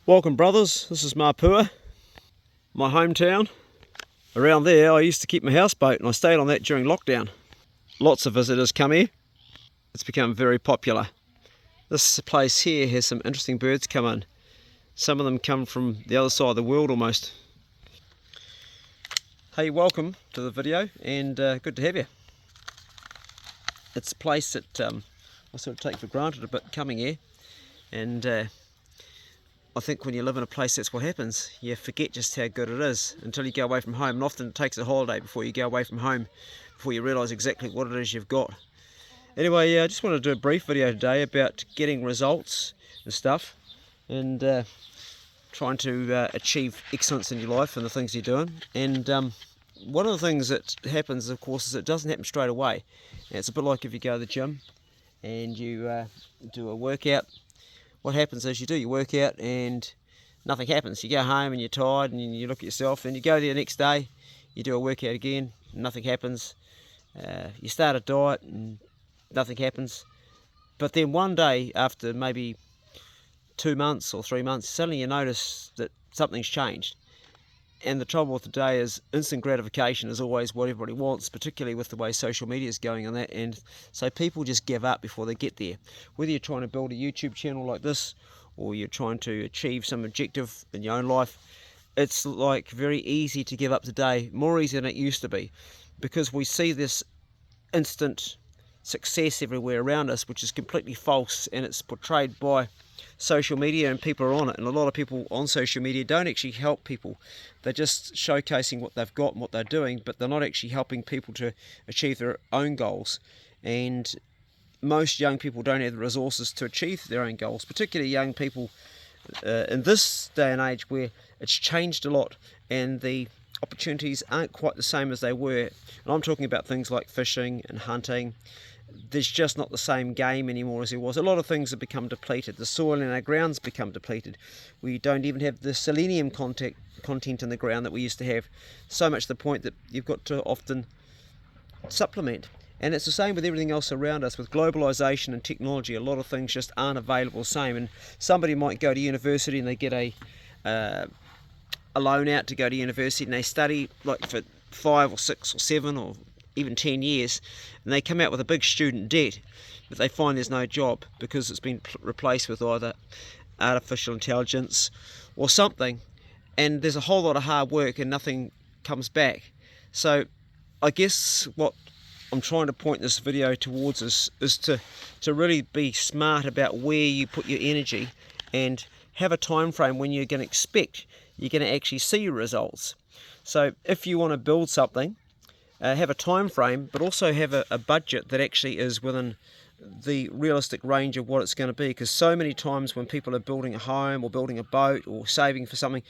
Welcome brothers, this is Mapua, my hometown. Around there I used to keep my houseboat and I stayed on that during lockdown. Lots of visitors come here. It's become very popular. This place here has some interesting birds come in. Some of them come from the other side of the world almost. Hey, welcome to the video and good to have you. It's a place that I sort of take for granted a bit coming here, and I think when you live in a place, that's what happens. You forget just how good it is until you go away from home, and often it takes a holiday before you go away from home, before you realise exactly what it is you've got. Anyway, I just wanted to do a brief video today about getting results and stuff, and trying to achieve excellence in your life and the things you're doing. And one of the things that happens, of course, is it doesn't happen straight away. And it's a bit like if you go to the gym and you do a workout. What happens is you do your workout and nothing happens. You go home and you're tired and you look at yourself, and you go there the next day, you do a workout again, nothing happens. You start a diet and nothing happens. But then one day, after maybe 2 months or 3 months, suddenly you notice that something's changed. And the trouble with today is instant gratification is always what everybody wants, particularly with the way social media is going on that. And so people just give up before they get there. Whether you're trying to build a YouTube channel like this, or you're trying to achieve some objective in your own life, it's like very easy to give up today, more easy than it used to be, because we see this instant success everywhere around us, which is completely false, and it's portrayed by social media, and people are on it. And a lot of people on social media don't actually help people. They're just showcasing what they've got and what they're doing, but they're not actually helping people to achieve their own goals. And most young people don't have the resources to achieve their own goals, particularly young people in this day and age where it's changed a lot and the opportunities aren't quite the same as they were. And I'm talking about things like fishing and hunting. There's just not the same game anymore as there was. A lot of things have become depleted. The soil in our grounds become depleted. We don't even have the selenium content in the ground that we used to have, so much to the point that you've got to often supplement. And it's the same with everything else around us. With globalization and technology, a lot of things just aren't available the same. And somebody might go to university and they get a loan out to go to university, and they study like for 5 or 6 or 7 or even 10 years, and they come out with a big student debt, but they find there's no job because it's been replaced with either artificial intelligence or something, and there's a whole lot of hard work and nothing comes back. So I guess what I'm trying to point this video towards is to really be smart about where you put your energy, and have a time frame when you're going to expect you're going to actually see your results. So if you want to build something, have a time frame, but also have a budget that actually is within the realistic range of what it's going to be. Because so many times when people are building a home or building a boat or saving for something,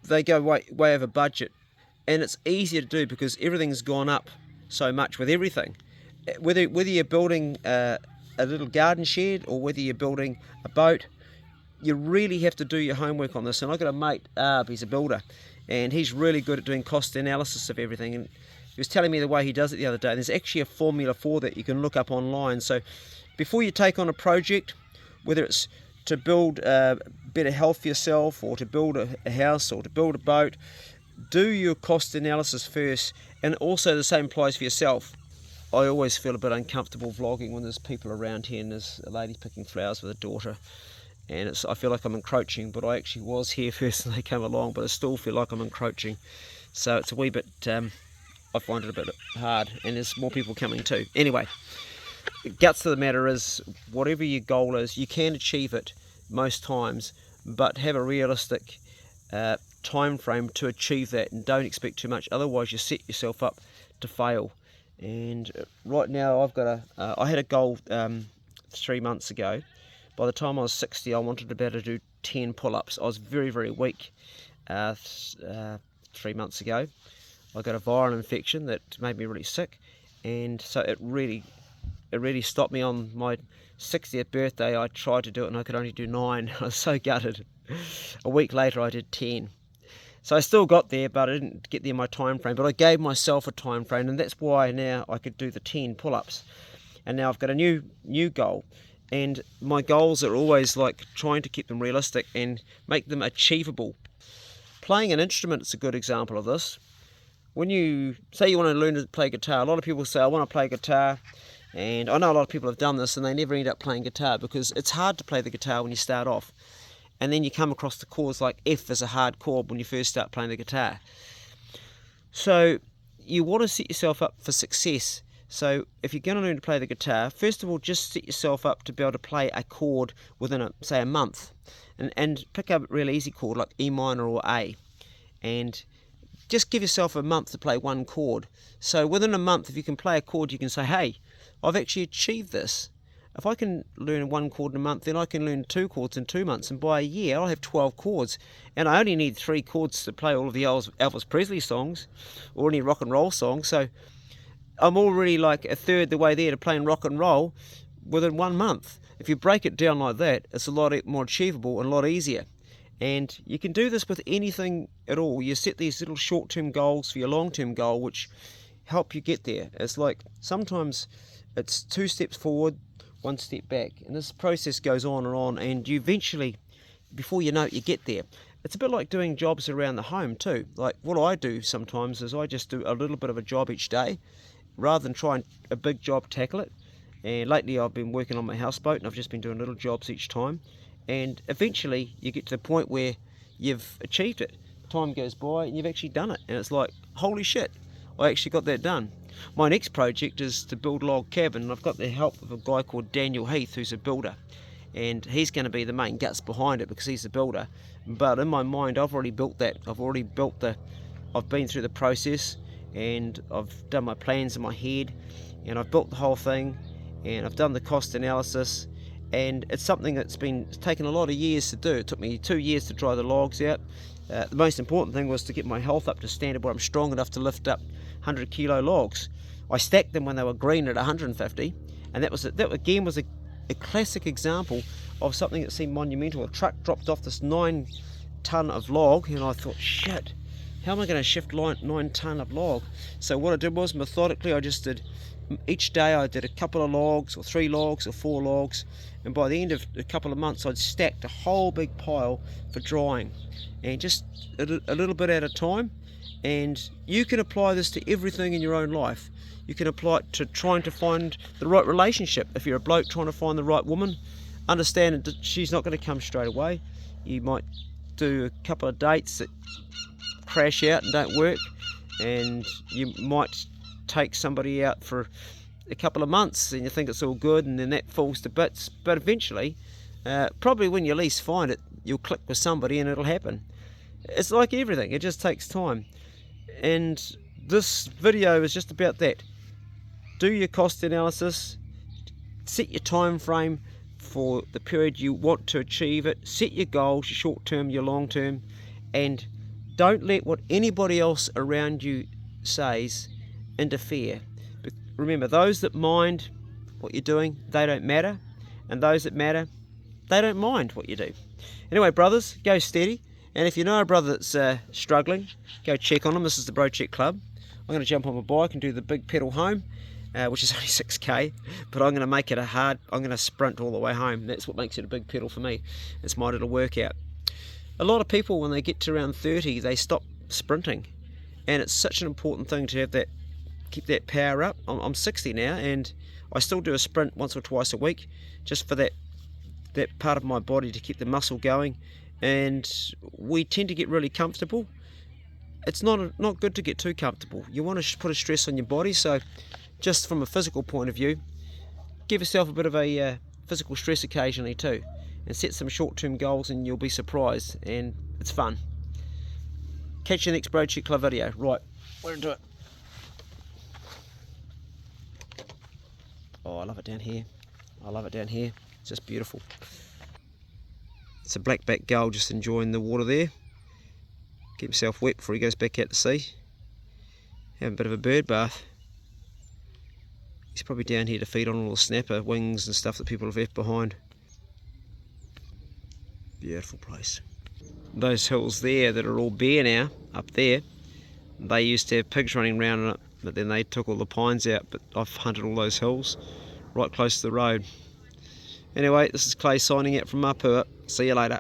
they go way over budget, and it's easier to do because everything's gone up so much with everything. Whether you're building a little garden shed or whether you're building a boat, you really have to do your homework on this. And I've got a mate, he's a builder, and he's really good at doing cost analysis of everything. And he was telling me the way he does it the other day. There's actually a formula for that you can look up online. So before you take on a project, whether it's to build better health for yourself, or to build a house, or to build a boat, do your cost analysis first. And also the same applies for yourself. I always feel a bit uncomfortable vlogging when there's people around here and there's a lady picking flowers with a daughter, and I feel like I'm encroaching, but I actually was here first and they came along, but I still feel like I'm encroaching. So it's a wee bit, I find it a bit hard, and there's more people coming too. Anyway, the guts of the matter is, whatever your goal is, you can achieve it most times, but have a realistic time frame to achieve that, and don't expect too much, otherwise you set yourself up to fail. And right now I've got I had a goal 3 months ago. By the time I was 60, I wanted to be able to do 10 pull-ups. I was very, very weak 3 months ago. I got a viral infection that made me really sick, and so it really stopped me. On my 60th birthday, I tried to do it and I could only do 9. I was so gutted. A week later, I did 10. So I still got there, but I didn't get there in my time frame. But I gave myself a time frame, and that's why now I could do the 10 pull-ups. And now I've got a new goal, and my goals are always like trying to keep them realistic and make them achievable. Playing an instrument is a good example of this. When you say you want to learn to play guitar, a lot of people say, I want to play guitar, and I know a lot of people have done this and they never end up playing guitar because it's hard to play the guitar when you start off, and then you come across the chords like F is a hard chord when you first start playing the guitar. So you want to set yourself up for success. So if you're going to learn to play the guitar, first of all, just set yourself up to be able to play a chord within, say, a month. And pick up a real easy chord like E minor or A. And just give yourself a month to play one chord. So within a month, if you can play a chord, you can say, hey, I've actually achieved this. If I can learn one chord in a month, then I can learn 2 chords in 2 months. And by a year, I'll have 12 chords. And I only need 3 chords to play all of the Elvis Presley songs or any rock and roll songs. So I'm already like a third the way there to playing rock and roll within 1 month. If you break it down like that, it's a lot more achievable and a lot easier. And you can do this with anything at all. You set these little short-term goals for your long-term goal, which help you get there. It's like sometimes it's 2 steps forward, 1 step back, and this process goes on, and you eventually, before you know it, you get there. It's a bit like doing jobs around the home too. Like what I do sometimes is I just do a little bit of a job each day rather than trying a big job, tackle it. And lately I've been working on my houseboat and I've just been doing little jobs each time, and eventually you get to the point where you've achieved it. Time goes by and you've actually done it, and it's like, holy shit, I actually got that done. My next project is to build a log cabin, and I've got the help of a guy called Daniel Heath, who's a builder, and he's going to be the main guts behind it because he's the builder. But in my mind, I've already built that. I've been through the process, and I've done my plans in my head, and I've built the whole thing, and I've done the cost analysis, and it's something that's taken a lot of years to do. It took me 2 years to dry the logs out. The most important thing was to get my health up to standard where I'm strong enough to lift up 100 kilo logs. I stacked them when they were green at 150, and that again was a classic example of something that seemed monumental. A truck dropped off this 9 ton of log, and I thought, shit, how am I going to shift 9 ton of log? So what I did was, methodically, each day I did a couple of logs, or 3 logs, or 4 logs, and by the end of a couple of months I'd stacked a whole big pile for drying, and just a little bit at a time. And you can apply this to everything in your own life. You can apply it to trying to find the right relationship. If you're a bloke trying to find the right woman, understand that she's not going to come straight away. You might do a couple of dates that crash out and don't work, and you might take somebody out for a couple of months and you think it's all good, and then that falls to bits. But eventually, probably when you least find it, you'll click with somebody and it'll happen. It's like everything, it just takes time. And this video is just about that. Do your cost analysis, set your time frame for the period you want to achieve it, set your goals, your short term, your long term, and don't let what anybody else around you says interfere. But remember, those that mind what you're doing, they don't matter, and those that matter, they don't mind what you do. Anyway, brothers, go steady. And if you know a brother that's struggling, go check on them. This is the Bro Check Club. I'm going to jump on my bike and do the big pedal home, which is only 6k, but I'm going to make it I'm going to sprint all the way home. That's what makes it a big pedal for me. It's my little workout. A lot of people, when they get to around 30, they stop sprinting, and it's such an important thing to have that, keep that power up. I'm 60 now, and I still do a sprint once or twice a week, just for that part of my body to keep the muscle going. And we tend to get really comfortable. It's not good to get too comfortable. You want to put a stress on your body. So just from a physical point of view, give yourself a bit of a physical stress occasionally too, and set some short-term goals, and you'll be surprised, and it's fun. Catch you next Bro Check Club video. Right, we're into it. Oh, I love it down here. I love it down here. It's just beautiful. It's a blackback gull just enjoying the water there. Keep himself wet before he goes back out to sea. Having a bit of a bird bath. He's probably down here to feed on all the snapper wings and stuff that people have left behind. Beautiful place. Those hills there that are all bare now, up there, they used to have pigs running around in it, but then they took all the pines out. But I've hunted all those hills right close to the road. Anyway, this is Clay signing out from Mapua. See you later.